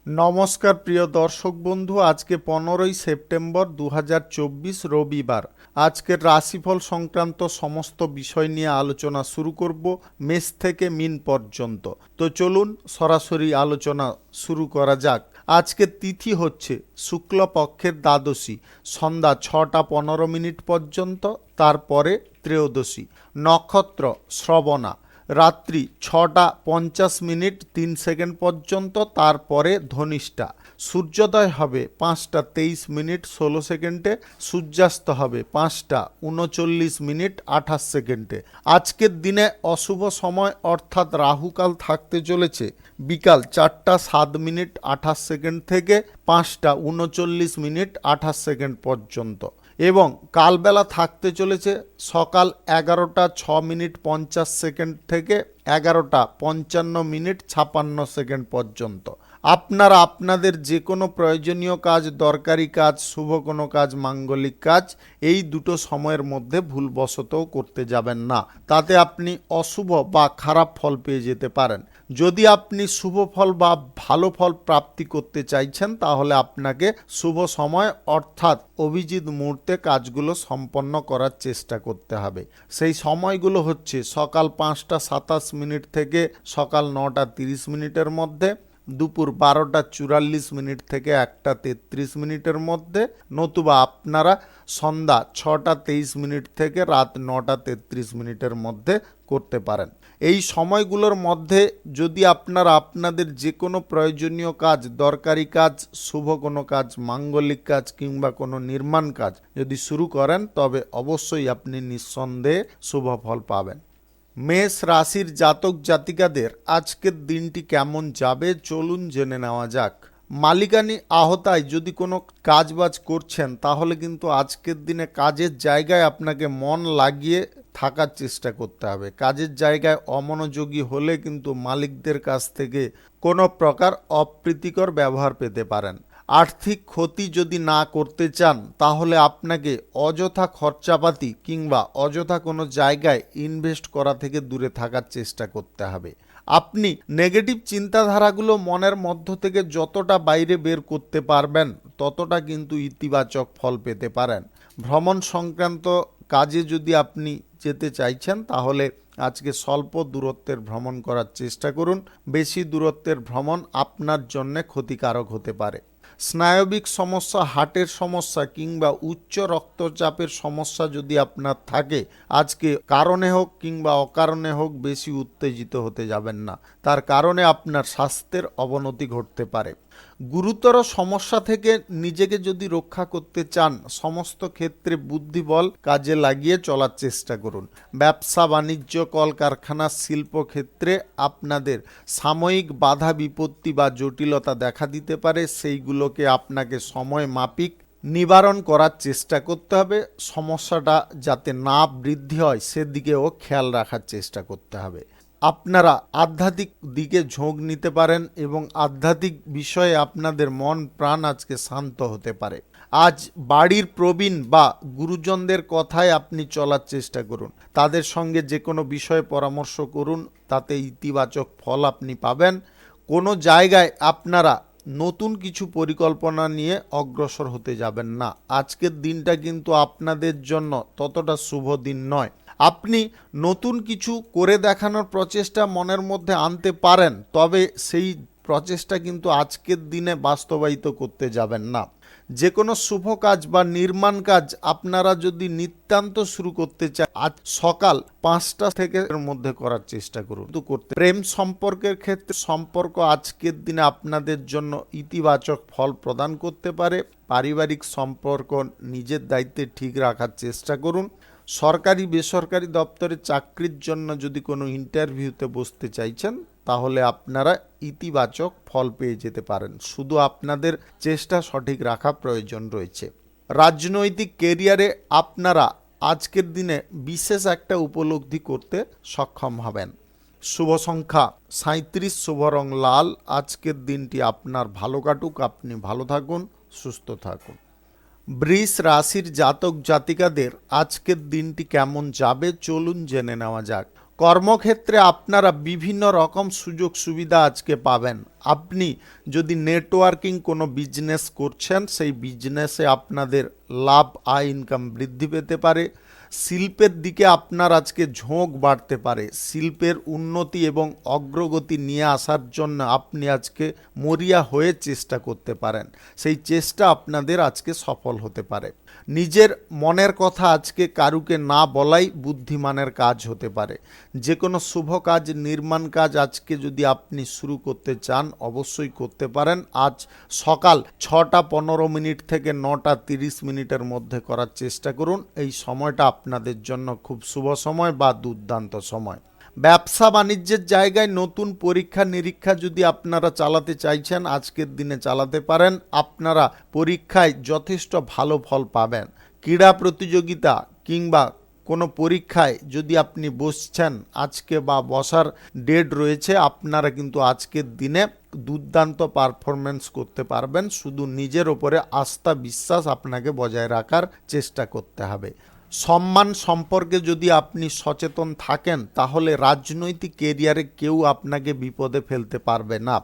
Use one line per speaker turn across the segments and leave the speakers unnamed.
নমস্কার প্রিয় দর্শক বন্ধু, আজকে 15ই সেপ্টেম্বর 2024 রবিবার। আজকের রাশিফল সংক্রান্ত সমস্ত বিষয় নিয়ে আলোচনা শুরু করব মেষ থেকে মিন পর্যন্ত। তো চলুন সরাসরি আলোচনা শুরু করা যাক। আজকের তিথি হচ্ছে শুক্লপক্ষের দ্বাদশী, সন্ধ্যা 6টা 15 মিনিট পর্যন্ত, তারপরে ত্রয়োদশী। নক্ষত্র শ্রবণা, রাত্রি 6টা 50 মিনিট 3 সেকেন্ড পর্যন্ত, তারপরে ধনিষ্ঠা। সূর্যোদয় হবে 5টা 23 মিনিট 16 সেকেন্ডে, সূর্যাস্ত হবে 5টা 39 মিনিট 28 সেকেন্ডে। আজকের দিনে অশুভ সময় অর্থাৎ রাহুকাল থাকতে চলেছে বিকাল 4টা 7 মিনিট 28 সেকেন্ড থেকে 5টা 39 মিনিট 28 সেকেন্ড পর্যন্ত, এবং কালবেলা থাকতে চলেছে সকাল 11টা 6 মিনিট 50 সেকেন্ড থেকে 11টা 55 মিনিট 56 সেকেন্ড পর্যন্ত। আপনারা আপনাদের যে কোনো প্রয়োজনীয় কাজ, দরকারি কাজ, শুভ কোনো কাজ, মাঙ্গলিক কাজ এই দুটো সময়ের মধ্যে ভুলবশতও করতে যাবেন না, তাতে আপনি অশুভ বা খারাপ ফল পেয়ে যেতে পারেন। যদি আপনি শুভ ফল বা ভালো ফল প্রাপ্তি করতে চাইছেন, তাহলে আপনাকে শুভ সময় অর্থাৎ অভিজিৎ মুহূর্তে কাজগুলো সম্পন্ন করার চেষ্টা করতে হবে। সেই সময়গুলো হচ্ছে সকাল 5টা 27 মিনিট থেকে সকাল 9টা 30 মিনিটের মধ্যে, দুপুর 12টা 44 মিনিট থেকে 1টা 33 মিনিটের মধ্যে, নতুবা আপনারা সন্ধ্যা 6টা 23 মিনিট থেকে রাত 9টা 33 মিনিটের মধ্যে করতে পারেন। এই সময়গুলোর মধ্যে যদি আপনারা আপনাদের যে কোনো প্রয়োজনীয় কাজ, দরকারি কাজ, শুভ কোনো কাজ, মাঙ্গলিক কাজ কিংবা কোনো নির্মাণ কাজ যদি শুরু করেন, তবে অবশ্যই আপনি নিঃসন্দেহে শুভ ফল পাবেন। মেষ রাশির জাতক জাতিকাদের আজকের দিনটি কেমন যাবে চলুন জেনে নেওয়া যাক। মালিকানি আওতায় যদি কোনো কাজবাজ করছেন, তাহলে কিন্তু আজকের দিনে কাজের জায়গায় আপনাকে মন লাগিয়ে থাকার চেষ্টা করতে হবে। কাজের জায়গায় অমনোযোগী হলে কিন্তু মালিকদের কাছ থেকে কোনো প্রকার অপ্রীতিকর ব্যবহার পেতে পারেন। আর্থিক ক্ষতি যদি না করতে চান, তাহলে আপনাকে অযথা খরচাপাতি কিংবা অযথা কোনো জায়গায় ইনভেস্ট করা থেকে দূরে থাকার চেষ্টা করতে হবে। আপনি নেগেটিভ চিন্তাধারাগুলো মনের মধ্য থেকে যতটা বাইরে বের করতে পারবেন, ততটা কিন্তু ইতিবাচক ফল পেতে পারেন। ভ্রমণ সংক্রান্ত কাজে যদি আপনি যেতে চাইছেন, তাহলে আজকে স্বল্প দূরত্বের ভ্রমণ করার চেষ্টা করুন। বেশি দূরত্বের ভ্রমণ আপনার জন্য ক্ষতিকারক হতে পারে। স্নায়বিক সমস্যা, হার্টের সমস্যা কিংবা উচ্চ রক্তচাপের সমস্যা যদি আপনার থাকে, আজকে কারণে হোক কিংবা অকারণে হোক বেশি উত্তেজিত হতে যাবেন না। তার কারণে আপনার স্বাস্থ্যের অবনতি ঘটতে পারে। গুরুতর সমস্যা থেকে নিজেকে যদি রক্ষা করতে চান, সমস্ত ক্ষেত্রে বুদ্ধিবল কাজে লাগিয়ে চলার চেষ্টা করুন। ব্যবসা বাণিজ্য, কলকারখানা, শিল্পক্ষেত্রে আপনাদের সাময়িক বাধা বিপত্তি বা জটিলতা দেখা দিতে পারে। সেইগুলোকে আপনাকে সময় মাফিক নিবারণ করার চেষ্টা করতে হবে। সমস্যাটা যাতে না বৃদ্ধি হয় সেদিকেও খেয়াল রাখার চেষ্টা করতে হবে। আপনারা আধ্যাত্মিক দিকে ঝোঁক নিতে পারেন এবং আধ্যাত্মিক বিষয়ে আপনাদের মন প্রাণ আজকে শান্ত হতে পারে। আজ বাড়ির প্রবীণ বা গুরুজনদের কথায় আপনি চলার চেষ্টা করুন। তাদের সঙ্গে যে কোনো বিষয়ে পরামর্শ করুন, তাতে ইতিবাচক ফল আপনি পাবেন। কোনো জায়গায় আপনারা নতুন কিছু পরিকল্পনা নিয়ে অগ্রসর হতে যাবেন না। আজকের দিনটা কিন্তু আপনাদের জন্য ততটা শুভ দিন নয়। আপনি নতুন কিছু করে দেখানোর প্রচেষ্টা মনের মধ্যে আনতে পারেন, তবে সেই প্রচেষ্টা কিন্তু আজকের দিনে বাস্তবায়িত করতে যাবেন না। যে কোনো শুভ কাজ বা নির্মাণ কাজ আপনারা যদি নিতান্ত শুরু করতে চান, আজ সকাল 5টা থেকে এর মধ্যে করার চেষ্টা করুন। করতে প্রেম সম্পর্কের ক্ষেত্রে সম্পর্ক আজকের দিনে আপনাদের জন্য ইতিবাচক ফল প্রদান করতে পারে। পারিবারিক সম্পর্ক নিজের দায়িত্বে ঠিক রাখার চেষ্টা করুন। সরকারি বেসরকারি দপ্তরে চাকরির জন্য যদি কোনো ইন্টারভিউতে বসতে চাইছেন, তাহলে আপনারা ইতিবাচক ফল পেয়ে যেতে পারেন। শুধু আপনাদের চেষ্টা সঠিক রাখা প্রয়োজন রয়েছে। রাজনৈতিক কেরিয়ারে আপনারা আজকের দিনে বিশেষ একটা উপলব্ধি করতে সক্ষম হবেন। শুভ সংখ্যা 37, শুভ রং লাল। আজকের দিনটি আপনার ভালো কাটুক, আপনি ভালো থাকুন, সুস্থ থাকুন। বৃষ রাশির জাতক জাতিকাদের আজকের দিনটি কেমন যাবে চলুন জেনে নেওয়া যাক। কর্মক্ষেত্রে আপনারা বিভিন্ন রকম সুযোগ সুবিধা আজকে পাবেন। আপনি যদি নেটওয়ার্কিং কোনো বিজনেস করছেন, সেই বিজনেসে আপনাদের লাভ আয় ইনকাম বৃদ্ধি পেতে পারে। শিল্পের দিকে আপনার আজকে ঝোঁক বাড়তে পারে। শিল্পের উন্নতি এবং অগ্রগতি নিয়ে আসার জন্য আপনি আজকে মরিয়া হয়ে চেষ্টা করতে পারেন। সেই চেষ্টা আপনাদের আজকে সফল হতে পারে। নিজের মনের কথা আজকে কারুকে না বলাই বুদ্ধিমানের কাজ হতে পারে। যে কোনো শুভ কাজ, নির্মাণ কাজ আজকে যদি আপনি শুরু করতে চান অবশ্যই করতে পারেন। আজ সকাল 6:15 থেকে 9:30 মধ্যে করার চেষ্টা করুন। এই সময়টা আপনাদের জন্য খুব শুভ সময় বা দুর্দান্ত সময়। ব্যবসা বাণিজ্যের জায়গায় নতুন পরীক্ষা নিরীক্ষা যদি আপনারা চালাতে চাইছেন আজকের দিনে চালাতে পারেন। আপনারা পরীক্ষায় যথেষ্ট ভালো ফল পাবেন। ক্রীড়া প্রতিযোগিতা কিংবা কোনো পরীক্ষায় যদি আপনি বসছেন আজকে বা বসার ডেট রয়েছে, আপনারা কিন্তু আজকের দিনে দুর্দান্ত পারফরমেন্স করতে পারবেন। শুধু নিজের ওপরে আস্থা বিশ্বাস আপনাকে বজায় রাখার চেষ্টা করতে হবে। সম্মান সম্পর্কে যদি আপনি সচেতন থাকেন তাহলে রাজনৈতিক কেরিয়ারে কেউ আপনাকে বিপদে ফেলতে পারবে না।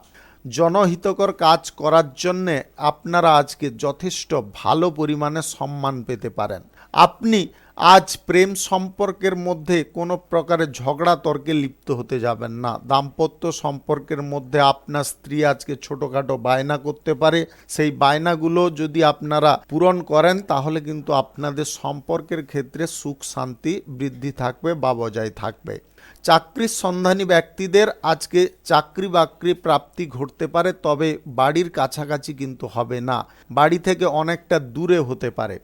জনহিতকর কাজ করার জন্যে আপনারা আজকে যথেষ্ট ভালো পরিমাণে সম্মান পেতে পারেন। আপনি আজ প্রেম সম্পর্কের মধ্যে কোনো প্রকারের ঝগড়া তর্কে লিপ্ত হতে যাবেন না। দাম্পত্য সম্পর্কের মধ্যে আপনার স্ত্রী আজকে ছোটোখাটো বায়না করতে পারে। সেই বায়নাগুলো যদি আপনারা পূরণ করেন তাহলে কিন্তু আপনাদের সম্পর্কের ক্ষেত্রে সুখ শান্তি বৃদ্ধি থাকবে বা বজায় থাকবে। চাকরির সন্ধানী ব্যক্তিদের আজকে চাকরি বাকরি প্রাপ্তি ঘটতে পারে, তবে বাড়ির কাছাকাছি কিন্তু হবে না, বাড়ি থেকে অনেকটা দূরে হতে পারে।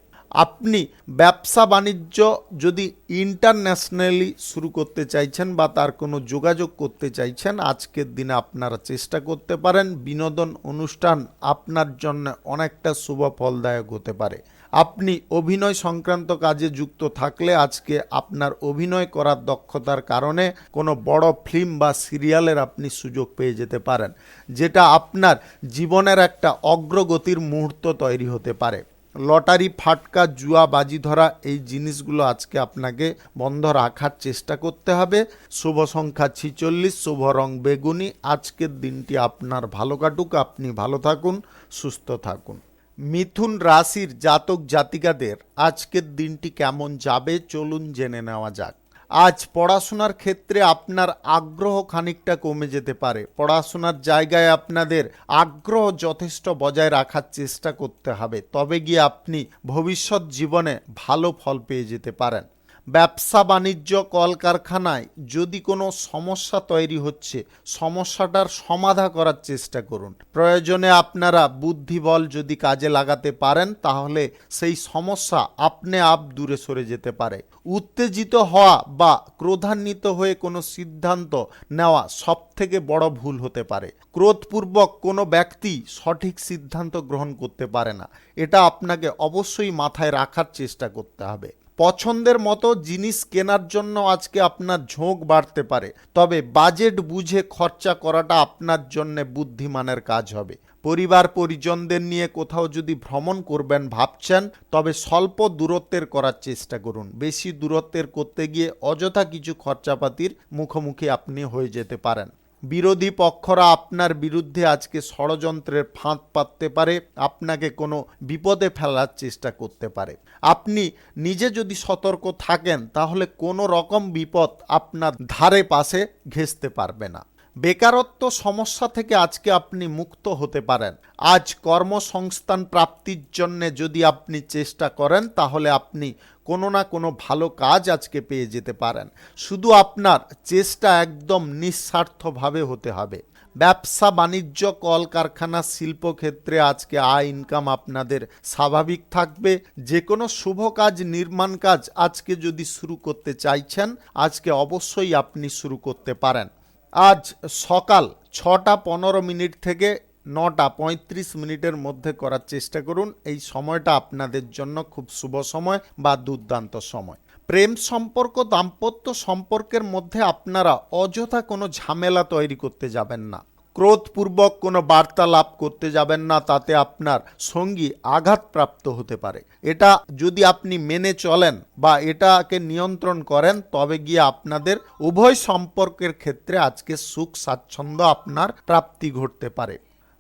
আপনি ব্যবসা বাণিজ্য যদি ইন্টারন্যাশনালি শুরু করতে চাইছেন বা তার কোনো যোগাযোগ করতে চাইছেন আজকের দিনে আপনারা চেষ্টা করতে পারেন। বিনোদন অনুষ্ঠান আপনার জন্য অনেকটা শুভ ফলদায়ক হতে পারে। আপনি অভিনয় সংক্রান্ত কাজে যুক্ত থাকলে আজকে আপনার অভিনয় করার দক্ষতার কারণে কোনো বড় ফিল্ম বা সিরিয়ালের আপনি সুযোগ পেয়ে যেতে পারেন, যেটা আপনার জীবনের একটা অগ্রগতির মুহূর্ত তৈরি হতে পারে। লটারি, ফাটকা, জুয়া, বাজি ধরা এই জিনিসগুলো আজকে আপনাকে বন্ধ রাখার চেষ্টা করতে হবে। শুভ সংখ্যা 46, শুভ রং বেগুনি। আজকের দিনটি আপনার ভালো কাটুক, আপনি ভালো থাকুন, সুস্থ থাকুন। মিথুন রাশির জাতক জাতিকাদের আজকের দিনটি কেমন যাবে চলুন জেনে নেওয়া যাক। আজ পড়াশোনার ক্ষেত্রে আপনার আগ্রহ খানিকটা কমে যেতে পারে। পড়াশোনার জায়গায় আপনাদের আগ্রহ যথেষ্ট বজায় রাখার চেষ্টা করতে হবে, তবে গিয়ে আপনি ভবিষ্যৎ জীবনে ভালো ফল পেয়ে যেতে পারেন। ব্যবসা বাণিজ্য কলকারখানায় যদি কোনো সমস্যা তৈরি হচ্ছে সমস্যাটার সমাধান করার চেষ্টা করুন। প্রয়োজনে আপনারা বুদ্ধিবল যদি কাজে লাগাতে পারেন তাহলে সেই সমস্যা আপনি আপ দূরে সরে যেতে পারে। উত্তেজিত হওয়া বা ক্রোধান্বিত হয়ে কোনো সিদ্ধান্ত নেওয়া সবথেকে বড় ভুল হতে পারে। ক্রোধপূর্বক কোনো ব্যক্তি সঠিক সিদ্ধান্ত গ্রহণ করতে পারে না, এটা আপনাকে অবশ্যই মাথায় রাখার চেষ্টা করতে হবে। পছন্দের মতো জিনিস কেনার জন্য আজকে আপনার ঝোঁক বাড়তে পারে, তবে বাজেট বুঝে খরচা করাটা আপনার জন্য বুদ্ধিমানের কাজ হবে। পরিবার পরিজনদের নিয়ে কোথাও যদি ভ্রমণ করবেন ভাবছেন তবে স্বল্প দূরত্বের করার চেষ্টা করুন। বেশি দূরত্বের করতে গিয়ে অযথা কিছু খরচাপাতির মুখোমুখি আপনি হয়ে যেতে পারেন। বিরোধী পক্ষরা আপনার বিরুদ্ধে আজকে ষড়যন্ত্রের ফাঁদ পাততে পারে, আপনাকে কোনো বিপদে ফেলার চেষ্টা করতে পারে। আপনি নিজে যদি সতর্ক থাকেন তাহলে কোনো রকম বিপদ আপনার ধারে পাশে ঘেঁষতে পারবে না। বেকারত্ব সমস্যা থেকে আজকে আপনি মুক্ত হতে পারেন। আজ কর্মসংস্থান প্রাপ্তির জন্য যদি আপনি চেষ্টা করেন তাহলে আপনি কোনো না কোনো ভালো কাজ আজকে পেয়ে যেতে পারেন। শুধু আপনার চেষ্টা একদম নিঃস্বার্থভাবে হতে হবে। ব্যবসা বাণিজ্য কলকারখানা শিল্পক্ষেত্রে আজকে আয় ইনকাম আপনাদের স্বাভাবিক থাকবে। যে কোনো শুভ কাজ নির্মাণ কাজ আজকে যদি শুরু করতে চাইছেন আজকে অবশ্যই আপনি শুরু করতে পারেন। আজ সকাল 6:15 থেকে 9:35 মধ্যে করার চেষ্টা করুন। এই সময়টা আপনাদের জন্য খুব শুভ সময় বা দুর্দান্ত সময়। প্রেম সম্পর্ক, দাম্পত্য সম্পর্কের মধ্যে আপনারা অযথা কোনো ঝামেলা তৈরি করতে যাবেন না। ক্রোধপূর্বক কোনো বার্তালাপ করতে যাবেন না, তাতে আপনার সঙ্গী আঘাতপ্রাপ্ত হতে পারে। এটা যদি আপনি মেনে চলেন বা এটাকে নিয়ন্ত্রণ করেন, তবে গিয়ে আপনাদের উভয় সম্পর্কের ক্ষেত্রে আজকে সুখ স্বাচ্ছন্দ্য আপনার প্রাপ্তি ঘটতে পারে।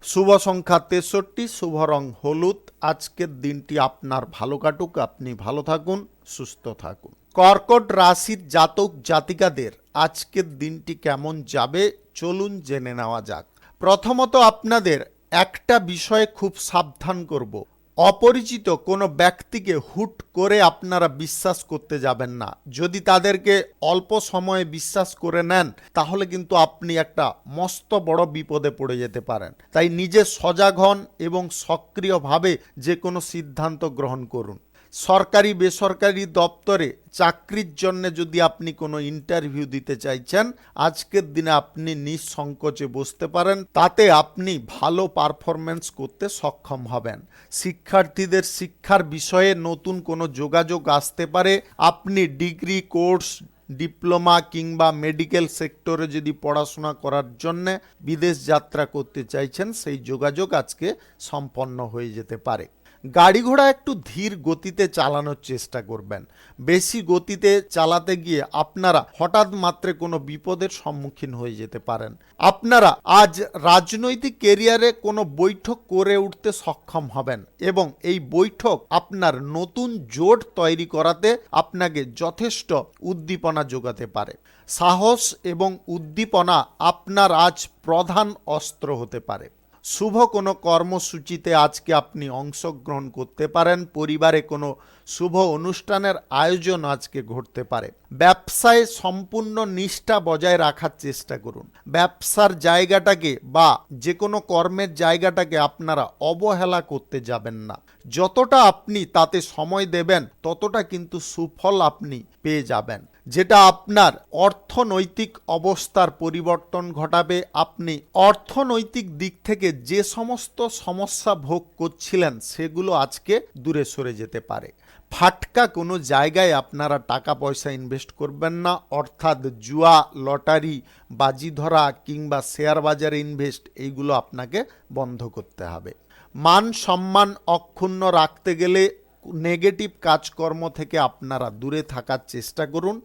শুভ সংখ্যা 63, শুভ রং হলুদ। আজকের দিনটি আপনার ভালো কাটুক, আপনি ভালো থাকুন, সুস্থ থাকুন। কর্কট রাশির জাতক জাতিকাদের আজকের দিনটি কেমন যাবে চলুন জেনে নেওয়া যাক। প্রথমত আপনাদের একটা বিষয়ে খুব সাবধান করব, অপরিচিত কোনো ব্যক্তিকে হুট করে আপনারা বিশ্বাস করতে যাবেন না। যদি তাদেরকে অল্প সময়ে বিশ্বাস করে নেন, তাহলে কিন্তু আপনি একটা মস্ত বড় বিপদে পড়ে যেতে পারেন। তাই নিজে সজাগ হন এবং সক্রিয়ভাবে যে কোনো সিদ্ধান্ত গ্রহণ করুন। সরকারি বেসরকারি দপ্তরে চাকরির জন্য যদি আপনি কোনো ইন্টারভিউ দিতে চাইছেন, আজকের দিনে আপনি নিঃসংকোচে বসতে পারেন, তাতে আপনি ভালো পারফরমেন্স করতে সক্ষম হবেন। শিক্ষার্থীদের শিক্ষার বিষয়ে নতুন কোনো যোগাযোগ আসতে পারে। আপনি ডিগ্রি কোর্স, ডিপ্লোমা কিংবা মেডিকেল সেক্টরে যদি পড়াশোনা করার জন্য বিদেশ যাত্রা করতে চাইছেন, সেই যোগাযোগ আজকে সম্পন্ন হয়ে যেতে পারে। গাড়ি ঘোড়া একটু ধীর গতিতে চালানোর চেষ্টা করবেন। বেশি গতিতে চালাতে গিয়ে আপনারা হঠাৎ মাত্রে কোনো বিপদের সম্মুখীন হয়ে যেতে পারেন। আপনারা আজ রাজনৈতিক কেরিয়ারে কোনো বৈঠক করে উঠতে সক্ষম হবেন এবং এই বৈঠক আপনার নতুন জোট তৈরি করাতে আপনাকে যথেষ্ট উদ্দীপনা যোগাতে পারে। সাহস এবং উদ্দীপনা আপনার আজ প্রধান অস্ত্র হতে পারে। শুভ কোনো কর্মসূচিতে আজকে আপনি অংশগ্রহণ করতে পারেন। পরিবারে কোনো শুভ অনুষ্ঠানের আয়োজন আজকে ঘটতে পারে। ব্যবসায় সম্পূর্ণ নিষ্ঠা বজায় রাখার চেষ্টা করুন। ব্যবসার জায়গাটাকে বা যে কোনো কর্মের জায়গাটাকে আপনারা অবহেলা করতে যাবেন না। যতটা আপনি তাতে সময় দেবেন, ততটা কিন্তু সুফল আপনি পেয়ে যাবেন, যেটা আপনার অর্থনৈতিক অবস্থার পরিবর্তন ঘটাবে। আপনি অর্থনৈতিক দিক থেকে যে সমস্ত সমস্যা ভোগ করছিলেন, সেগুলো আজকে দূরে সরে যেতে পারে। ফাটকা কোনো জায়গায় আপনারা টাকা পয়সা ইনভেস্ট করবেন না, অর্থাৎ জুয়া, লটারি, বাজি ধরা কিংবা শেয়ার বাজারে ইনভেস্ট, এইগুলো আপনাকে বন্ধ করতে হবে। মান সম্মান অক্ষুণ্ণ রাখতে গেলে নেগেটিভ কাজকর্ম থেকে আপনারা দূরে থাকার চেষ্টা করুন।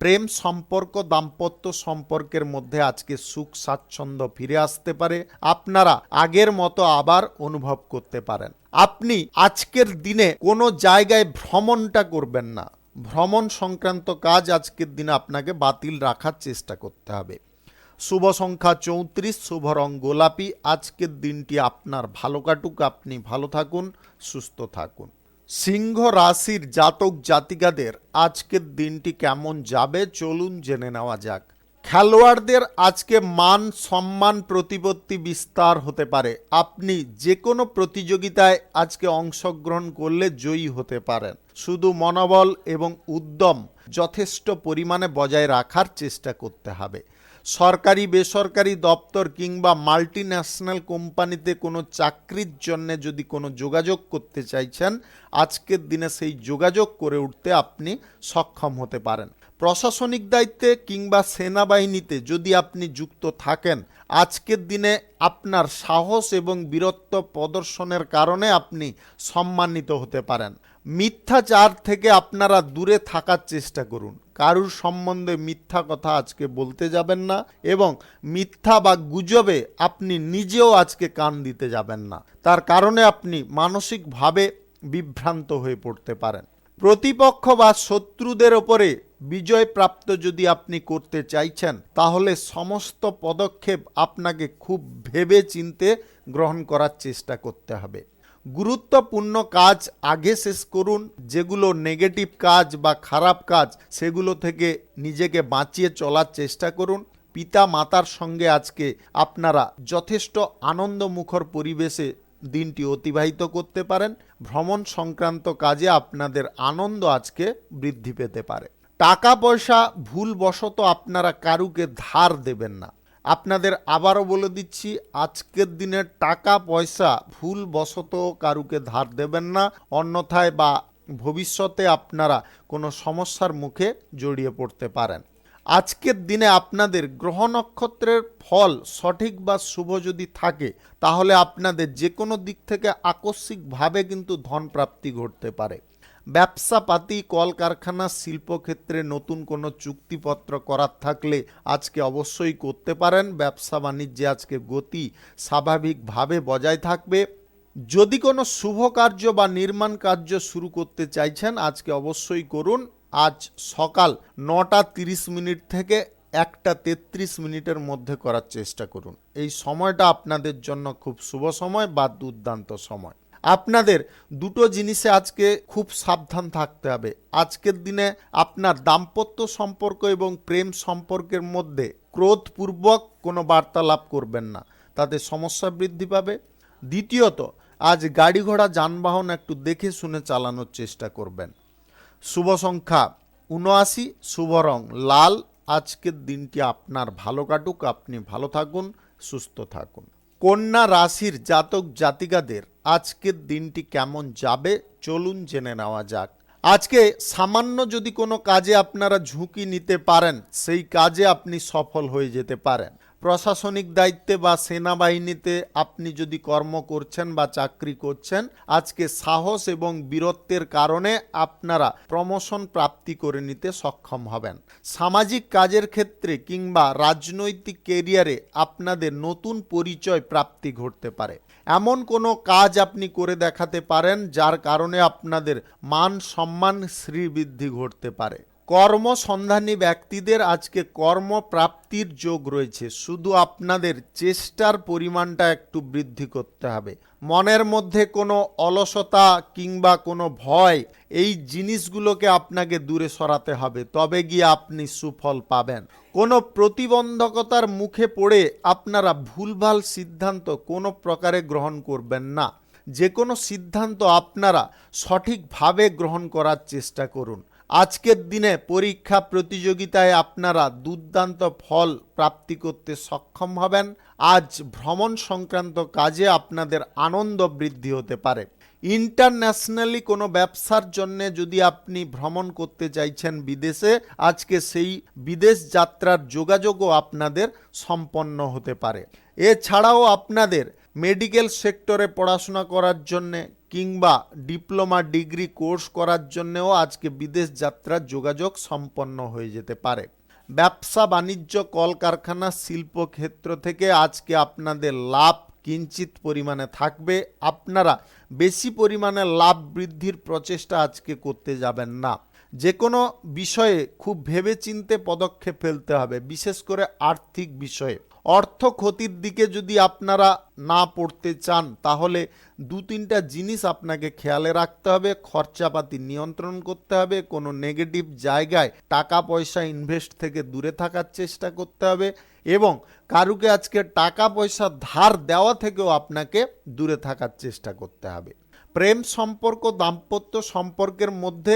প্রেম সম্পর্ক, দাম্পত্য সম্পর্কের মধ্যে আজকে সুখ স্বাচ্ছন্দ্য ফিরে আসতে পারে। আপনারা আগের মতো আবার অনুভব করতে পারেন। আপনি আজকের দিনে কোনো জায়গায় ভ্রমণটা করবেন না। ভ্রমণ সংক্রান্ত কাজ আজকের দিনে আপনাকে বাতিল রাখার চেষ্টা করতে হবে। শুভ সংখ্যা 34, শুভ রং গোলাপি। আজকের দিনটি আপনার ভালো কাটুক, আপনি ভালো থাকুন, সুস্থ থাকুন। সিংহ রাশির জাতক জাতিকাদের আজকের দিনটি কেমন যাবে চলুন জেনে নেওয়া যাক। খেলোয়াড়দের আজকে মান সম্মান প্রতিপত্তি বিস্তার হতে পারে। আপনি যে কোনো প্রতিযোগিতায় আজকে অংশগ্রহণ করলে জয়ী হতে পারেন। শুধু মনোবল এবং উদ্যম যথেষ্ট পরিমাণে বজায় রাখার চেষ্টা করতে হবে। সরকারি বেসরকারি দপ্তর কিংবা মাল্টিন্যাশনাল কোম্পানিতে কোনো চাকরির জন্য যদি কোনো যোগাযোগ করতে চাইছেন, আজকের দিনে সেই যোগাযোগ করে উঠতে আপনি সক্ষম হতে পারেন। প্রশাসনিক দায়িত্বে কিংবা সেনাবাহিনীতে যদি আপনি যুক্ত থাকেন, আজকের দিনে আপনার সাহস এবং বীরত্ব প্রদর্শনের কারণে আপনি সম্মানিত হতে পারেন। মিথ্যাচার থেকে আপনারা দূরে থাকার চেষ্টা করুন। কারুর সম্বন্ধে মিথ্যা কথা আজকে বলতে যাবেন না এবং মিথ্যা বা গুজবে আপনি নিজেও আজকে কান দিতে যাবেন না। তার কারণে আপনি মানসিকভাবে বিভ্রান্ত হয়ে পড়তে পারেন। প্রতিপক্ষ বা শত্রুদের ওপরে বিজয় প্রাপ্ত যদি আপনি করতে চাইছেন, তাহলে সমস্ত পদক্ষেপ আপনাকে খুব ভেবে চিন্তে গ্রহণ করার চেষ্টা করতে হবে। গুরুত্বপূর্ণ কাজ আগে শেষ করুন। যেগুলো নেগেটিভ কাজ বা খারাপ কাজ, সেগুলো থেকে নিজেকে বাঁচিয়ে চলার চেষ্টা করুন। পিতা মাতার সঙ্গে আজকে আপনারা যথেষ্ট আনন্দমুখর পরিবেশে দিনটি অতিবাহিত করতে পারেন। ভ্রমণ সংক্রান্ত কাজে আপনাদের আনন্দ আজকে বৃদ্ধি পেতে পারে। টাকা পয়সা ভুলবশত আপনারা কারুকে ধার দেবেন না। আপনাদের আবারও বলে দিচ্ছি, আজকের দিনে টাকা পয়সা ভুলবশত কারুকে ধার দেবেন না, অন্যথায় বা ভবিষ্যতে আপনারা কোনো সমস্যার মুখে জড়িয়ে পড়তে পারেন। আজকের দিনে আপনাদের গ্রহ নক্ষত্রের ফল সঠিক বা শুভ যদি থাকে তাহলে আপনাদের যে কোনো দিক থেকে আকস্মিকভাবে কিন্তু ধন প্রাপ্তি ঘটতে পারে। ব্যবসাপাতি, কলকারখানা, শিল্পক্ষেত্রে নতুন কোনো চুক্তিপত্র করার থাকলে আজকে অবশ্যই করতে পারেন। ব্যবসা বাণিজ্যে আজকে গতি স্বাভাবিকভাবে বজায় থাকবে। যদি কোনো শুভ কার্য বা নির্মাণ কার্য শুরু করতে চাইছেন আজকে অবশ্যই করুন। আজ সকাল 9:30 থেকে 1:33 মধ্যে করার চেষ্টা করুন। এই সময়টা আপনাদের জন্য খুব শুভ সময় বা দুর্দান্ত সময়। আপনাদের দুটো জিনিসে আজকে খুব সাবধান থাকতে হবে। আজকের দিনে আপনার দাম্পত্য সম্পর্ক এবং প্রেম সম্পর্কের মধ্যে ক্রোধপূর্বক কোনো বার্তালাপ করবেন না, তাতে সমস্যা বৃদ্ধি পাবে। দ্বিতীয়ত, আজ গাড়ি ঘোড়া যানবাহন একটু দেখে শুনে চালানোর চেষ্টা করবেন। শুভ সংখ্যা 79, শুভ রং লাল। আজকের দিনটি আপনার ভালো কাটুক, আপনি ভালো থাকুন, সুস্থ থাকুন। কন্যা রাশির জাতক জাতিকাদের আজকের দিনটি কেমন যাবে চলুন জেনে নেওয়া যাক। আজকে সামান্য যদি কোনো কাজে আপনারা ঝুঁকি নিতে পারেন সেই কাজে আপনি সফল হয়ে যেতে পারেন। প্রশাসনিক দায়িত্বে বা সেনাবাহিনীতে আপনি যদি কর্ম করছেন বা চাকরি করছেন আজকে সাহস এবং বীরত্বের কারণে আপনারা প্রমোশন প্রাপ্তি করে নিতে সক্ষম হবেন। সামাজিক কাজের ক্ষেত্রে কিংবা রাজনৈতিক কেরিয়ারে আপনাদের নতুন পরিচয় প্রাপ্তি ঘটতে পারে। এমন কোনো কাজ আপনি করে দেখাতে পারেন যার কারণে আপনাদের মান সম্মান শ্রীবৃদ্ধি ঘটতে পারে। কর্মসন্ধানী ব্যক্তিদের আজকে কর্মপ্রাপ্তির যোগ রয়েছে, শুধু আপনাদের চেষ্টার পরিমাণটা একটু বৃদ্ধি করতে হবে। মনের মধ্যে কোনো অলসতা কিংবা কোনো ভয় এই জিনিসগুলোকে আপনাকে দূরে সরাতে হবে, তবে গিয়ে আপনি সুফল পাবেন। কোনো প্রতিবন্ধকতার মুখে পড়ে আপনারা ভুলভাল সিদ্ধান্ত কোনো প্রকারে গ্রহণ করবেন না। যে কোনো সিদ্ধান্ত আপনারা সঠিকভাবে গ্রহণ করার চেষ্টা করুন। আজকের দিনে পরীক্ষা প্রতিযোগিতায় আপনারা দুর্দান্ত ফল প্রাপ্তি করতে সক্ষম হবেন। আজ ভ্রমণ সংক্রান্ত কাজে আপনাদের আনন্দ বৃদ্ধি হতে পারে। ইন্টারন্যাশনালি কোনো ব্যবসার জন্য যদি আপনি ভ্রমণ করতে চাইছেন বিদেশে, আজকে সেই বিদেশ যাত্রার যোগাযোগও আপনাদের সম্পন্ন হতে পারে। এছাড়াও আপনাদের মেডিকেল সেক্টরে পড়াশোনা করার জন্যে কিংবা ডিপ্লোমা ডিগ্রি কোর্স করার জন্যেও আজকে বিদেশ যাত্রার যোগাযোগ সম্পন্ন হয়ে যেতে পারে। ব্যবসা বাণিজ্য, কলকারখানা, শিল্পক্ষেত্র থেকে আজকে আপনাদের লাভ কিঞ্চিত পরিমাণে থাকবে। আপনারা বেশি পরিমাণে লাভ বৃদ্ধির প্রচেষ্টা আজকে করতে যাবেন না। যে কোনো বিষয়ে খুব ভেবেচিন্তে পদক্ষেপ ফেলতে হবে, বিশেষ করে আর্থিক বিষয়ে। অর্থ ক্ষতির দিকে যদি আপনারা না পড়তে চান তাহলে 2-3টা জিনিস আপনাকে খেয়ালে রাখতে হবে। খরচাপাতি নিয়ন্ত্রণ করতে হবে, কোনো নেগেটিভ জায়গায় টাকা পয়সা ইনভেস্ট থেকে দূরে থাকার চেষ্টা করতে হবে এবং কারুকে আজকে টাকা পয়সা ধার দেওয়া থেকেও আপনাকে দূরে থাকার চেষ্টা করতে হবে। প্রেম সম্পর্ক, দাম্পত্য সম্পর্কের মধ্যে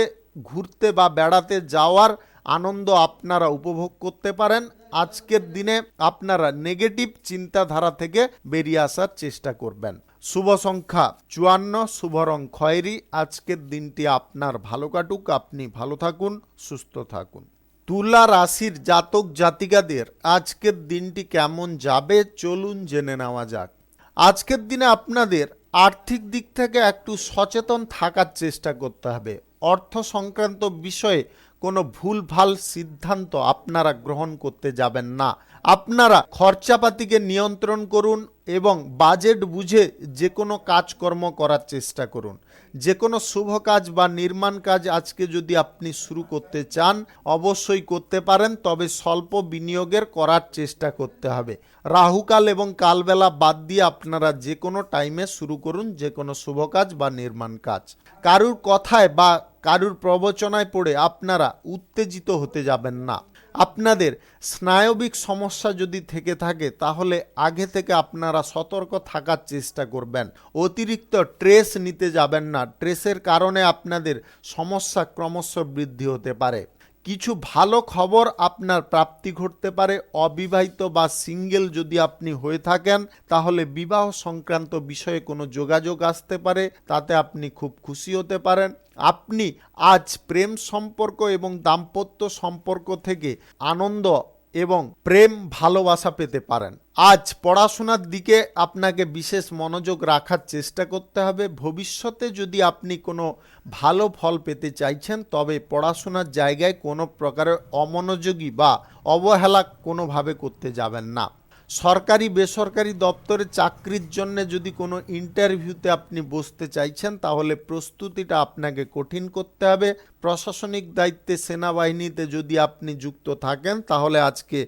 ঘুরতে বা বেড়াতে যাওয়ার আনন্দ আপনারা উপভোগ করতে পারেন। আজকের দিনে আপনারা নেগেটিভ চিন্তাধারা থেকে বেরিয়ে আসার চেষ্টা করবেন। শুভ সংখ্যা 54, শুভ রং খয়েরি। আজকের দিনটি আপনার ভালো কাটুক, আপনি ভালো থাকুন, সুস্থ থাকুন। তুলা রাশির জাতক জাতিকাদের আজকের দিনটি কেমন যাবে চলুন জেনে নেওয়া যাক। আজকের দিনে আপনাদের আর্থিক দিক থেকে একটু সচেতন থাকার চেষ্টা করতে হবে। অর্থ সংক্রান্ত বিষয়ে কোনো ভুলভাল সিদ্ধান্ত আপনারা গ্রহণ করতে যাবেন না। আপনারা খরচাপাতিকে নিয়ন্ত্রণ করুন এবং বাজেট বুঝে যে কোনো কাজকর্ম করার চেষ্টা করুন। যে কোনো শুভ কাজ বা নির্মাণ কাজ আজকে যদি আপনি শুরু করতে চান অবশ্যই করতে পারেন, তবে স্বল্প বিনিয়োগের করার চেষ্টা করতে হবে। রাহুকাল এবং কালবেলা বাদ দিয়ে আপনারা যে কোনো টাইমে শুরু করুন যে কোনো শুভ কাজ বা নির্মাণ কাজ। কারুর কথায় বা কারুর প্রবচনায় পড়ে আপনারা উত্তেজিত হতে যাবেন না। আপনাদের স্নায়বিক সমস্যা যদি থেকে থাকে তাহলে আগে থেকে আপনারা সতর্ক থাকার চেষ্টা করবেন। অতিরিক্ত স্ট্রেস নিতে যাবেন না, স্ট্রেসের কারণে আপনাদের সমস্যা ক্রমশ বৃদ্ধি হতে পারে। কিছু ভালো খবর আপনার প্রাপ্তি ঘটতে পারে। অবিবাহিত বা সিঙ্গেল যদি আপনি হয়ে থাকেন তাহলে বিবাহ সংক্রান্ত বিষয়ে কোনো যোগাযোগ আসতে পারে, তাতে আপনি খুব খুশি হতে পারেন। আপনি আজ প্রেম সম্পর্ক এবং দাম্পত্য সম্পর্ক থেকে আনন্দ এবং প্রেম ভালোবাসা পেতে পারেন। আজ পড়াশোনার দিকে আপনাকে বিশেষ মনোযোগ রাখার চেষ্টা করতে হবে। ভবিষ্যতে যদি আপনি কোনো ভালো ফল পেতে চাইছেন তবে পড়াশোনার জায়গায় কোনো প্রকারের অমনোযোগী বা অবহেলা কোনোভাবে করতে যাবেন না। সরকারি বেসরকারি দপ্তরে চাকরির জন্য যদি কোনো ইন্টারভিউতে আপনি বসতে চাইছেন তাহলে প্রস্তুতিটা আপনাকে কঠিন করতে হবে। প্রশাসনিক দায়িত্বে সেনাবাহিনীতে যদি আপনি যুক্ত থাকেন তাহলে আজকে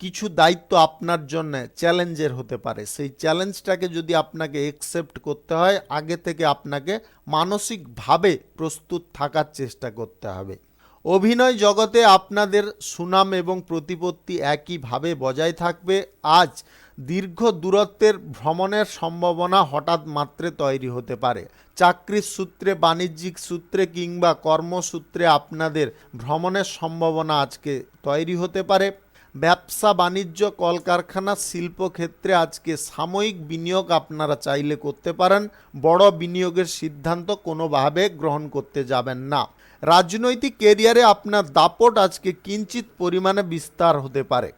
কিছু দায়িত্ব আপনার জন্য চ্যালেঞ্জের হতে পারে। সেই চ্যালেঞ্জটাকে যদি আপনাকে একসেপ্ট করতে হয় আগে থেকে আপনাকে মানসিকভাবে প্রস্তুত থাকার চেষ্টা করতে হবে। অভিনয় জগতে আপনাদের সুনাম এবং প্রতিপত্তি একইভাবে বজায় থাকবে। আজ দীর্ঘ দূরত্বের ভ্রমণের সম্ভাবনা হঠাৎ মাত্রে তৈরি হতে পারে। চাকরির সূত্রে, বাণিজ্যিক সূত্রে কিংবা কর্মসূত্রে আপনাদের ভ্রমণের সম্ভাবনা আজকে তৈরি হতে পারে। ব্যবসা বাণিজ্য, কলকারখানা, শিল্পক্ষেত্রে আজকে সাময়িক বিনিয়োগ আপনারা চাইলে করতে পারেন। বড় বিনিয়োগের সিদ্ধান্ত কোনোভাবে গ্রহণ করতে যাবেন না। রাজনৈতিক কেরিয়ারে আপনার দাপট আজকে কিঞ্চিত পরিমাণে বিস্তার হতে পারে।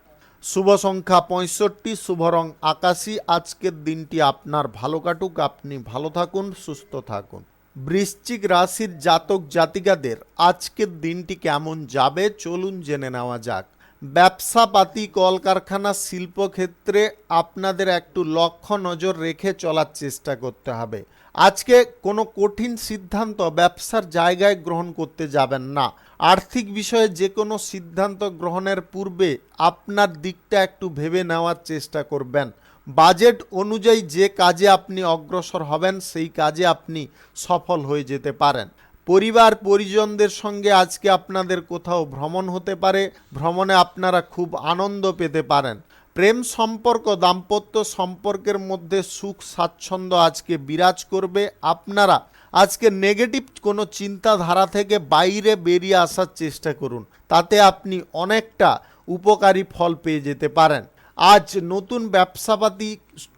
শুভ সংখ্যা 65, শুভ রং আকাশী। আজকের দিনটি আপনার ভালো কাটুক, আপনি ভালো থাকুন, সুস্থ থাকুন। বৃশ্চিক রাশির জাতক জাতিকাদের আজকের দিনটি কেমন যাবে চলুন জেনে নেওয়া যাক। ব্যবসাপাতি, কলকারখানা, শিল্পক্ষেত্রে আপনাদের একটু লক্ষ্য নজর রেখে চলার চেষ্টা করতে হবে। আজকে কোনো কঠিন সিদ্ধান্ত ব্যবসার জায়গায় গ্রহণ করতে যাবেন না। আর্থিক বিষয়ে যে কোনো সিদ্ধান্ত গ্রহণের পূর্বে আপনার দিকটা একটু ভেবে নেওয়ার চেষ্টা করবেন। বাজেট অনুযায়ী যে কাজে আপনি অগ্রসর হবেন সেই কাজে আপনি সফল হয়ে যেতে পারেন। পরিবার পরিজনদের সঙ্গে আজকে আপনাদের কোথাও ভ্রমণ হতে পারে, ভ্রমণে আপনারা খুব আনন্দ পেতে পারেন। প্রেম সম্পর্ক, দাম্পত্য সম্পর্কের মধ্যে সুখ স্বাচ্ছন্দ্য আজকে বিরাজ করবে। আপনারা আজকে নেগেটিভ কোনো চিন্তাধারা থেকে বাইরে বেরিয়ে আসার চেষ্টা করুন, তাতে আপনি অনেকটা উপকারী ফল পেয়ে যেতে পারেন। আজ নতুন ব্যবসাপাতি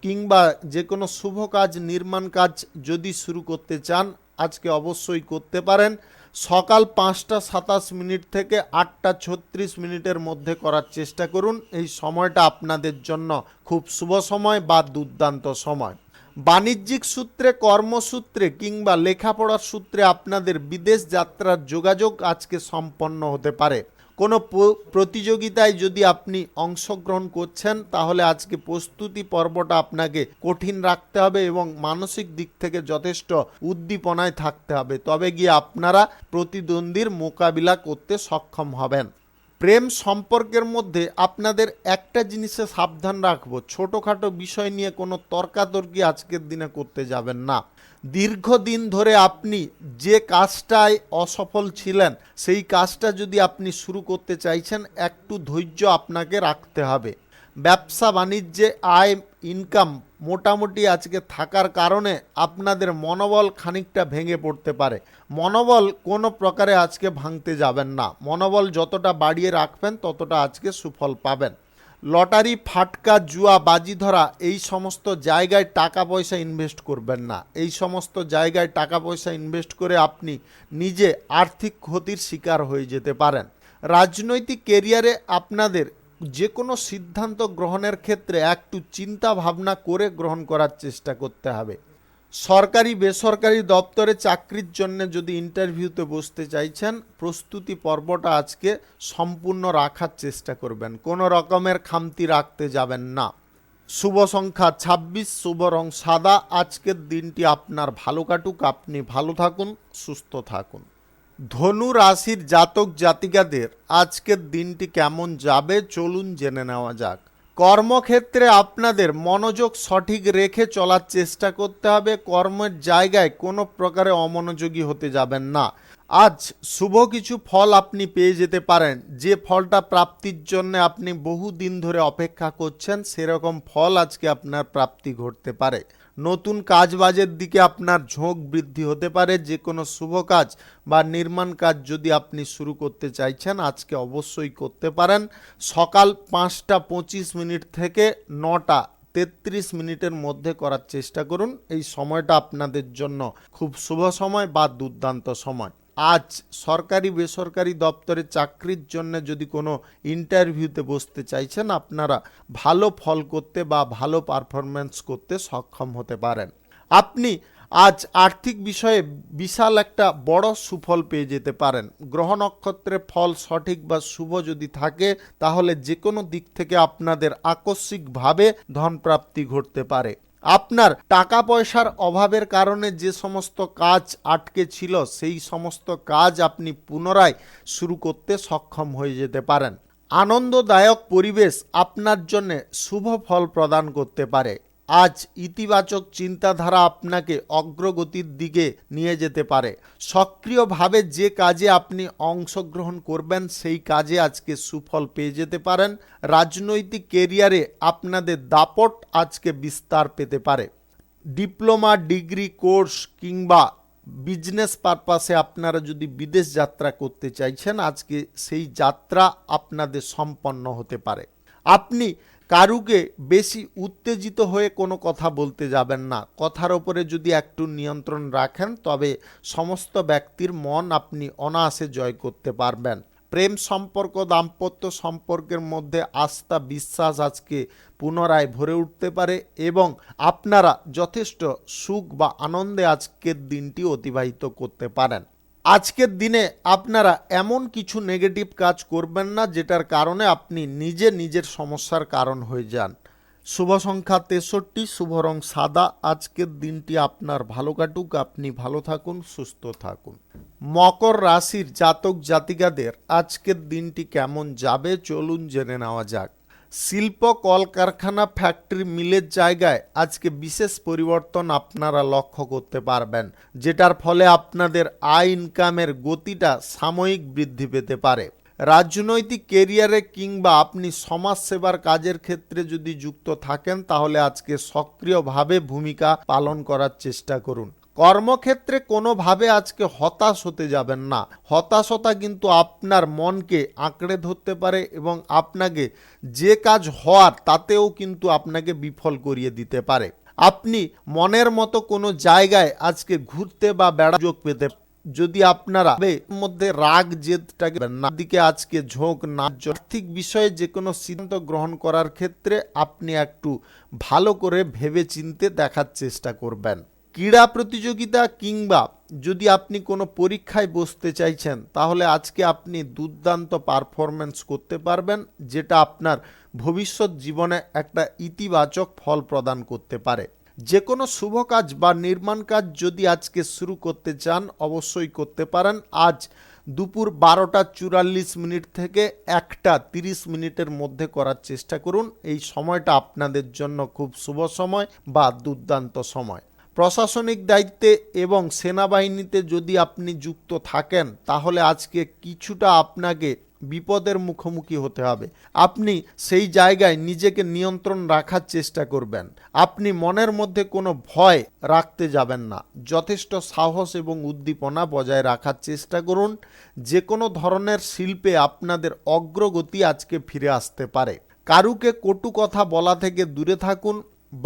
কিংবা যে কোনো শুভ কাজ, নির্মাণ কাজ যদি শুরু করতে চান আজকে অবশ্যই করতে পারেন। সকাল 5টা 27 থেকে 8টা 36 মধ্যে করার চেষ্টা করুন। এই সময়টা আপনাদের জন্য খুব শুভ সময় বা দুর্দান্ত সময়। বাণিজ্যিক সূত্রে, কর্মসূত্রে কিংবা লেখাপড়ার সূত্রে আপনাদের বিদেশ যাত্রার যোগাযোগ আজকে সম্পন্ন হতে পারে। কোনো প্রতিযোগিতায় যদি আপনি অংশগ্রহণ করছেন তাহলে আজকে প্রস্তুতি পর্বটা আপনাকে কঠিন রাখতে হবে এবং মানসিক দিক থেকে যথেষ্ট উদ্দীপনায় থাকতে হবে, তবে গিয়ে আপনারা প্রতিদ্বন্দ্বীর মোকাবিলা করতে সক্ষম হবেন। প্রেম সম্পর্কের মধ্যে আপনাদের একটা জিনিসে সাবধান রাখবো, ছোটোখাটো বিষয় নিয়ে কোনো তর্কাতর্কি আজকের দিনে করতে যাবেন না। দীর্ঘদিন ধরে আপনি যে কাজটায় অসফল ছিলেন সেই কাজটা যদি আপনি শুরু করতে চাইছেন একটু ধৈর্য আপনাকে রাখতে হবে। ব্যবসা বাণিজ্যে আয় ইনকাম মোটামুটি আজকে থাকার কারণে আপনাদের মনোবল খানিকটা ভেঙে পড়তে পারে। মনোবল কোনো প্রকারে আজকে ভাঙতে যাবেন না, মনোবল যতটা বাড়িয়ে রাখবেন ততটা আজকে সুফল পাবেন। লটারি, ফাটকা, জুয়া, বাজি ধরা এই সমস্ত জায়গায় টাকা পয়সা ইনভেস্ট করবেন না। এই সমস্ত জায়গায় টাকা পয়সা ইনভেস্ট করে আপনি নিজে আর্থিক ক্ষতির শিকার হয়ে যেতে পারেন। রাজনৈতিক কেরিয়ারে আপনাদের যে কোনো সিদ্ধান্ত গ্রহণের ক্ষেত্রে একটু চিন্তা ভাবনা করে গ্রহণ করার চেষ্টা করতে হবে। সরকারি বেসরকারি দপ্তরে চাকরির জন্য যদি ইন্টারভিউতে বসতে চাইছেন প্রস্তুতি পর্বটা আজকে সম্পূর্ণ রাখার চেষ্টা করবেন, কোনো রকমের খামতি রাখতে যাবেন না। শুভ সংখ্যা 26, শুভ রং সাদা। আজকের দিনটি আপনার ভালো কাটুক, আপনি ভালো থাকুন, সুস্থ থাকুন। ধনু রাশির জাতক জাতিকাদের আজকের দিনটি কেমন যাবে চলুন জেনে নেওয়া যাক। কর্মক্ষেত্রে আপনাদের মনোযোগ সঠিক রেখে চলার চেষ্টা করতে হবে। কর্মের জায়গায় কোনো প্রকারে অমনোযোগী হতে যাবেন না। আজ শুভ কিছু ফল আপনি পেয়ে যেতে পারেন, যে ফলটা প্রাপ্তির জন্য আপনি বহুদিন ধরে অপেক্ষা করছেন সেরকম ফল আজকে আপনার প্রাপ্তি ঘটতে পারে। নতুন কাজবাজের দিকে আপনার ঝোঁক বৃদ্ধি হতে পারে। যে কোনো শুভ কাজ বা নির্মাণ কাজ যদি আপনি শুরু করতে চাইছেন আজকে অবশ্যই করতে পারেন। সকাল 5:25 থেকে 9:33 মধ্যে করার চেষ্টা করুন। এই সময়টা আপনাদের জন্য খুব শুভ সময় বা দুর্দান্ত সময়। আজ সরকারি বেসরকারি দপ্তরে চাকরির জন্য যদি কোনো ইন্টারভিউতে বসতে চাইছেন আপনারা ভালো ফল করতে বা ভালো পারফরম্যান্স করতে সক্ষম হতে পারেন। আপনি আজ আর্থিক বিষয়ে বিশাল একটা বড় সুফল পেয়ে যেতে পারেন। গ্রহ নক্ষত্রের ফল সঠিক বা শুভ যদি থাকে তাহলে যে কোনো দিক থেকে আপনাদের আকস্মিকভাবে ধনপ্রাপ্তি ঘটতে পারে। আপনার টাকা পয়সার অভাবের কারণে যে সমস্ত কাজ আটকে ছিল সেই সমস্ত কাজ আপনি পুনরায় শুরু করতে সক্ষম হয়ে যেতে পারেন। আনন্দদায়ক পরিবেশ আপনার জন্য শুভ ফল প্রদান করতে পারে। আজ ইতিবাচক চিন্তাধারা আপনাকে অগ্রগতির দিকে নিয়ে যেতে পারে। সক্রিয়ভাবে যে কাজে আপনি অংশগ্রহণ করবেন সেই কাজে আজকে সুফল পেয়ে যেতে পারেন। রাজনৈতিক কেরিয়ারে আপনাদের দাপট আজকে বিস্তার পেতে পারে। ডিপ্লোমা ডিগ্রি কোর্স কিংবা বিজনেস পারপাসে আপনারা যদি বিদেশ যাত্রা করতে চাইছেন আজকে সেই যাত্রা আপনাদের সম্পন্ন হতে পারে। আপনি কারুকে বেশি উত্তেজিত হয়ে কোনো কথা বলতে যাবেন না। কথার ওপরে যদি একটু নিয়ন্ত্রণ রাখেন তবে সমস্ত ব্যক্তির মন আপনি অনায়াসে জয় করতে পারবেন। প্রেম সম্পর্ক দাম্পত্য সম্পর্কের মধ্যে আস্থা বিশ্বাস আজকে পুনরায় ভরে উঠতে পারে এবং আপনারা যথেষ্ট সুখ বা আনন্দে আজকের দিনটি অতিবাহিত করতে পারেন। আজকের দিনে আপনারা এমন কিছু নেগেটিভ কাজ করবেন না যেটার কারণে আপনি নিজের সমস্যার কারণ হয়ে যান। শুভ সংখ্যা 63, শুভ রং সাদা। আজকের দিনটি আপনার ভালো কাটুক, আপনি ভালো থাকুন, সুস্থ থাকুন। মকর রাশির জাতক জাতিকাদের আজকের দিনটি কেমন যাবে চলুন জেনে নেওয়া যাক। শিল্প কলকারখানা ফ্যাক্টরি মিলের জায়গায় আজকে বিশেষ পরিবর্তন আপনারা লক্ষ্য করতে পারবেন, যেটার ফলে আপনাদের আয় ইনকামের গতিটা সাময়িক বৃদ্ধি পেতে পারে। রাজনৈতিক কেরিয়ারে কিংবা আপনি সমাজসেবার কাজের ক্ষেত্রে যদি যুক্ত থাকেন তাহলে আজকে সক্রিয়ভাবে ভূমিকা পালন করার চেষ্টা করুন। কর্মক্ষেত্রে কোনোভাবে আজকে হতাশ হতে যাবেন না। হতাশতা কিন্তু আপনার মনকে আঁকড়ে ধরতে পারে এবং আপনাকে যে কাজ হওয়ার তাতেও কিন্তু আপনাকে বিফল করিয়ে দিতে পারে। আপনি মনের মতো কোনো জায়গায় আজকে ঘুরতে বা বেড়ার সুযোগ পেতে যদি আপনারা মধ্যে রাগ জেদটাকে না দিকে আজকে ঝোঁক না আর্থিক বিষয়ে যে কোনো সিদ্ধান্ত গ্রহণ করার ক্ষেত্রে আপনি একটু ভালো করে ভেবে চিন্তে দেখার চেষ্টা করবেন। ক্রীড়া প্রতিযোগিতা কিংবা যদি আপনি কোনো পরীক্ষায় বসতে চাইছেন তাহলে আজকে আপনি দুর্দান্ত পারফরম্যান্স করতে পারবেন, যেটা আপনার ভবিষ্যৎ জীবনে একটা ইতিবাচক ফল প্রদান করতে পারে। যে কোনো শুভ কাজ বা নির্মাণ কাজ যদি আজকে শুরু করতে চান অবশ্যই করতে পারেন। আজ দুপুর 12:44 থেকে 1:30 মধ্যে করার চেষ্টা করুন। এই সময়টা আপনাদের জন্য খুব শুভ সময় বা দুর্দান্ত সময়। প্রশাসনিক দায়িত্বে এবং সেনাবাহিনীতে যদি আপনি যুক্ত থাকেন তাহলে আজকে কিছুটা আপনাকে বিপদের মুখোমুখি হতে হবে। আপনি সেই জায়গায় নিজেকে নিয়ন্ত্রণ রাখার চেষ্টা করবেন। আপনি মনের মধ্যে কোনো ভয় রাখতে যাবেন না। যথেষ্ট সাহস এবং উদ্দীপনা বজায় রাখার চেষ্টা করুন। যে কোনো ধরনের শিল্পে আপনাদের অগ্রগতি আজকে ফিরে আসতে পারে। কারুকে কটু কথা বলা থেকে দূরে থাকুন।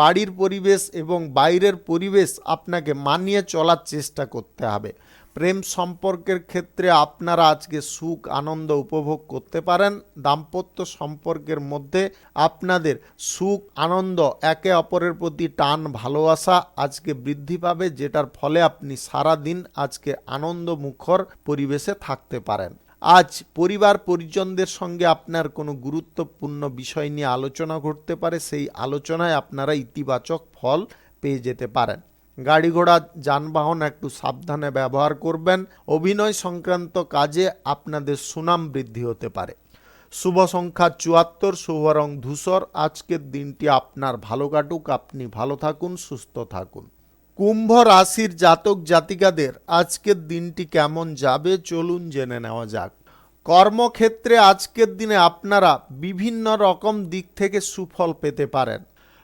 বাড়ির পরিবেশ এবং বাইরের পরিবেশ আপনাকে মানিয়ে চলার চেষ্টা করতে হবে। প্রেম সম্পর্কের ক্ষেত্রে আপনারা আজকে সুখ আনন্দ উপভোগ করতে পারেন। দাম্পত্য সম্পর্কের মধ্যে আপনাদের সুখ আনন্দ একে অপরের প্রতি টান ভালোবাসা আজকে বৃদ্ধি পাবে, যেটার ফলে আপনি সারা দিন আজকে আনন্দমুখর পরিবেশে থাকতে পারেন। আজ পরিবার পরিজনদের সঙ্গে আপনার কোনো গুরুত্বপূর্ণ বিষয় নিয়ে আলোচনা ঘটতে পারে, সেই আলোচনায় আপনারা ইতিবাচক ফল পেয়ে যেতে পারেন। গাড়ি ঘোড়া যানবাহন একটু সাবধানে ব্যবহার করবেন। অভিনয় সংক্রান্ত কাজে আপনাদের সুনাম বৃদ্ধি হতে পারে। শুভ সংখ্যা 74, শুভ রং ধূসর। আজকের দিনটি আপনার ভালো কাটুক, আপনি ভালো থাকুন, সুস্থ থাকুন। কুম্ভ রাশির জাতক জাতিকাদের আজকের দিনটি কেমন যাবে চলুন জেনে নেওয়া যাক। কর্মক্ষেত্রে আজকের দিনে আপনারা বিভিন্ন রকম দিক থেকে সুফল পেতে পারেন।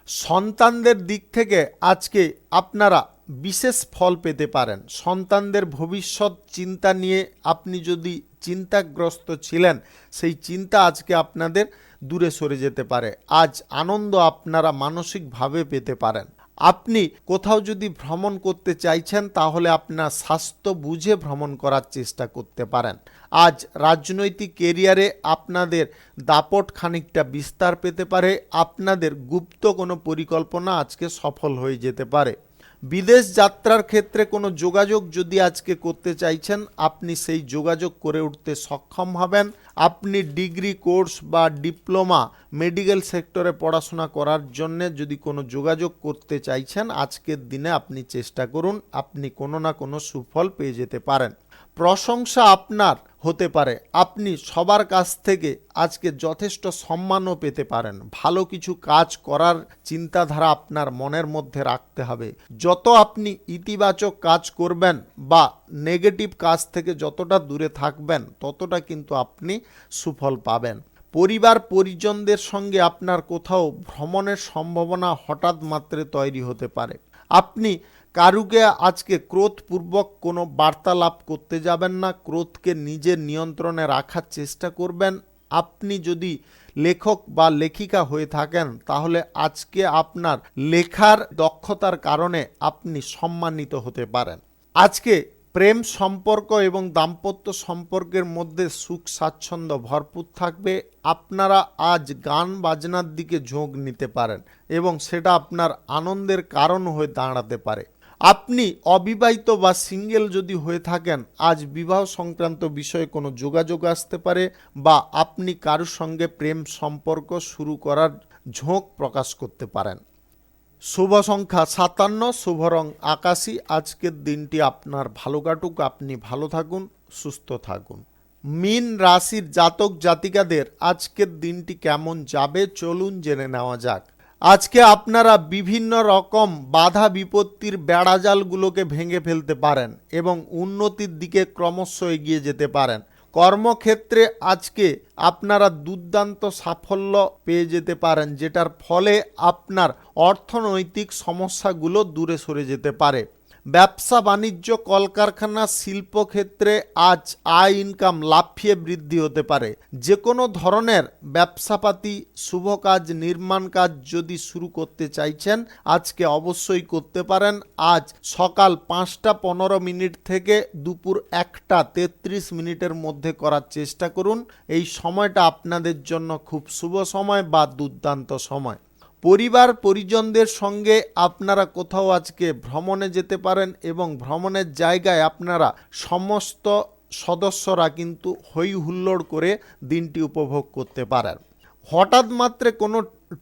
সন্তানদের দিক থেকে আজকে আপনারা বিশেষ ফল পেতে পারেন। সন্তানদের ভবিষ্যৎ চিন্তা নিয়ে আপনি যদি চিন্তাগ্রস্ত ছিলেন, সেই চিন্তা আজকে আপনাদের দূরে সরে যেতে পারে। আজ আনন্দ আপনারা মানসিকভাবে পেতে পারেন। আপনি কোথাও যদি ভ্রমণ করতে চাইছেন, তাহলে আপনার স্বাস্থ্য বুঝে ভ্রমণ করার চেষ্টা করতে পারেন। আজ রাজনৈতিক কেরিয়ারে আপনাদের দাপট খানিকটা বিস্তার পেতে পারে। আপনাদের গুপ্ত কোনো পরিকল্পনা আজকে সফল হয়ে যেতে পারে। বিদেশ যাত্রার ক্ষেত্রে কোনো যোগাযোগ যদি আজকে করতে চাইছেন, আপনি সেই যোগাযোগ করে উঠতে সক্ষম হবেন। আপনি ডিগ্রি কোর্স বা ডিপ্লোমা মেডিকেল সেক্টরে পড়াশোনা করার জন্য যদি কোনো যোগাযোগ করতে চাইছেন, আজকের দিনে আপনি চেষ্টা করুন, আপনি কোনো না কোনো সুফল পেয়ে যেতে পারেন। প্রশংসা আপনার হতে পারে। আপনি সবার কাছ থেকে আজকে যথেষ্ট সম্মানও পেতে পারেন। ভালো কিছু কাজ করার চিন্তাধারা আপনার মনের মধ্যে রাখতে হবে। যত আপনি ইতিবাচক কাজ করবেন বা নেগেটিভ কাজ থেকে যতটা দূরে থাকবেন, ততটা কিন্তু আপনি সুফল পাবেন। পরিবার পরিজনদের সঙ্গে আপনার কোথাও ভ্রমণের সম্ভাবনা হঠাৎ মাত্রে তৈরি হতে পারে। আপনি কারুকে আজকে ক্রোধপূর্বক কোনো বার্তালাপ করতে যাবেন না। ক্রোধকে নিজের নিয়ন্ত্রণে রাখার চেষ্টা করবেন। আপনি যদি লেখক বা লেখিকা হয়ে থাকেন, তাহলে আজকে আপনার লেখার দক্ষতার কারণে আপনি সম্মানিত হতে পারেন। আজকে প্রেম সম্পর্ক এবং দাম্পত্য সম্পর্কের মধ্যে সুখ স্বাচ্ছন্দ্য ভরপুর থাকবে। আপনারা আজ গান বাজনার দিকে ঝোঁক নিতে পারেন এবং সেটা আপনার আনন্দের কারণ হয়ে দাঁড়াতে পারে। আপনি অবিবাহিত বা সিঙ্গেল যদি হয়ে থাকেন, আজ বিবাহ সংক্রান্ত বিষয়ে কোনো যোগাযোগ আসতে পারে বা আপনি কারোর সঙ্গে প্রেম সম্পর্ক শুরু করার ঝোঁক প্রকাশ করতে পারেন। শুভ সংখ্যা 57, শুভ রং আকাশী। আজকের দিনটি আপনার ভালো কাটুক, আপনি ভালো থাকুন, সুস্থ থাকুন। মীন রাশির জাতক জাতিকাদের আজকের দিনটি কেমন যাবে, চলুন জেনে নেওয়া যাক। আজকে আপনারা বিভিন্ন রকম বাধা বিপত্তির বেড়াজালগুলোকে ভেঙে ফেলতে পারেন এবং উন্নতির দিকে ক্রমশ এগিয়ে যেতে পারেন। কর্মক্ষেত্রে আজকে আপনারা দুর্দান্ত সাফল্য পেয়ে যেতে পারেন, যেটার ফলে আপনার অর্থনৈতিক সমস্যাগুলো দূরে সরে যেতে পারে। ব্যবসা বাণিজ্য কলকারখানা শিল্পক্ষেত্রে আজ আয় ইনকাম লাফিয়ে বৃদ্ধি হতে পারে। যে কোনো ধরনের ব্যবসাপাতি শুভ কাজ নির্মাণ কাজ যদি শুরু করতে চাইছেন, আজকে অবশ্যই করতে পারেন। আজ সকাল 5টা 15 থেকে দুপুর 1টা 33 মধ্যে করার চেষ্টা করুন। এই সময়টা আপনাদের জন্য খুব শুভ সময় বা দুর্দান্ত সময়। পরিবার পরিজনদের সঙ্গে আপনারা কোথাও আজকে ভ্রমণে যেতে পারেন এবং ভ্রমণের জায়গায় আপনারা সমস্ত সদস্যরা কিন্তু হই হুল্লোড় করে দিনটি উপভোগ করতে পারেন। হঠাৎ মাত্রে কোনো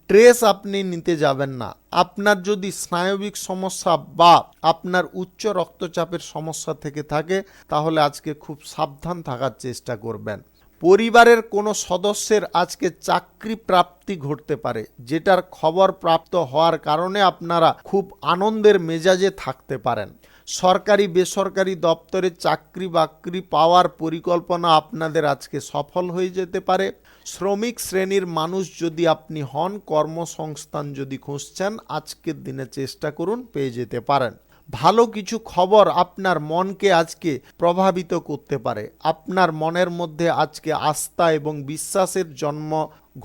ড্রেস আপনি নিতে যাবেন না। আপনার যদি স্নায়বিক সমস্যা বা আপনার উচ্চ রক্তচাপের সমস্যা থেকে থাকে, তাহলে আজকে খুব সাবধান থাকার চেষ্টা করবেন। পরিবারের কোনো সদস্যের আজকে চাকরি প্রাপ্তি ঘটতে পারে, যেটার খবর প্রাপ্ত হওয়ার কারণে আপনারা খুব আনন্দের মেজাজে থাকতে পারেন। সরকারি বেসরকারি দপ্তরে চাকরি বাকরি পাওয়ার পরিকল্পনা আপনাদের আজকে সফল হয়ে যেতে পারে। শ্রমিক শ্রেণীর মানুষ যদি আপনি হন, কর্মসংস্থান যদি খুঁজছেন, আজকের দিনে চেষ্টা করুন, পেয়ে যেতে পারেন। ভালো কিছু খবর আপনার মনকে আজকে প্রভাবিত করতে পারে। আপনার মনের মধ্যে আজকে আস্থা এবং বিশ্বাসের জন্ম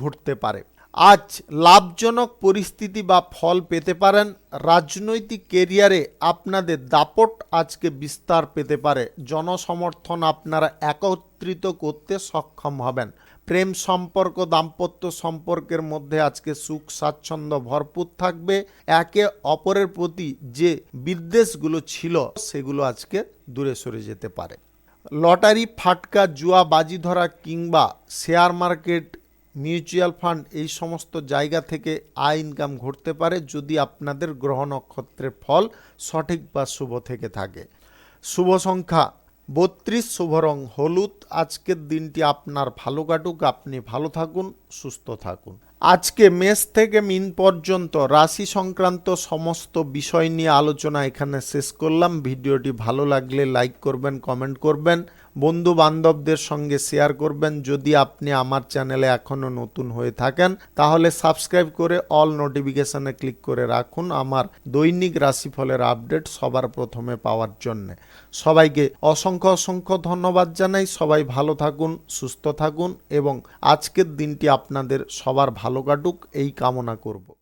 ঘটতে পারে। আজ লাভজনক পরিস্থিতি বা ফল পেতে পারেন। রাজনৈতিক কেরিয়ারে আপনাদের দাপট আজকে বিস্তার পেতে পারে। জনসমর্থন আপনারা একত্রিত করতে সক্ষম হবেন। প্রেম সম্পর্ক দাম্পত্য সম্পর্কের মধ্যে আজকে সুখ স্বাচ্ছন্দ্য ভরপুর থাকবে। একে অপরের প্রতি যে বিদ্বেষগুলো ছিল, সেগুলো আজকে দূরে সরে যেতে পারে। লটারি ফাটকা জুয়া বাজি ধরা কিংবা শেয়ার মার্কেট মিউচুয়াল ফান্ড এই সমস্ত জায়গা থেকে আয় ইনকাম ঘটতে পারে, যদি আপনাদের গ্রহ নক্ষত্রের ফল সঠিক বা শুভ থেকে থাকে। শুভ সংখ্যা 32, শুভ রং হলুদ। আজকের দিনটি আপনার ভালো কাটুক, আপনি ভালো থাকুন, সুস্থ থাকুন। আজকে মেষ থেকে মীন পর্যন্ত রাশি সংক্রান্ত সমস্ত বিষয় নিয়ে আলোচনা এখানে শেষ করলাম। ভিডিওটি ভালো লাগলে লাইক করবেন, কমেন্ট করবেন, বন্ধু বান্ধবদের সঙ্গে শেয়ার করবেন। যদি আপনি আমার চ্যানেলে এখনও নতুন হয়ে থাকেন তাহলে সাবস্ক্রাইব করে অল নোটিফিকেশনে ক্লিক করে রাখুন আমার দৈনিক রাশিফলের আপডেট সবার প্রথমে পাওয়ার জন্য। সবাইকে অসংখ্য অসংখ্য ধন্যবাদ জানাই। সবাই ভালো থাকুন, সুস্থ থাকুন এবং আজকের দিনটি আপনাদের সবার ভালো কাটুক এই কামনা করব।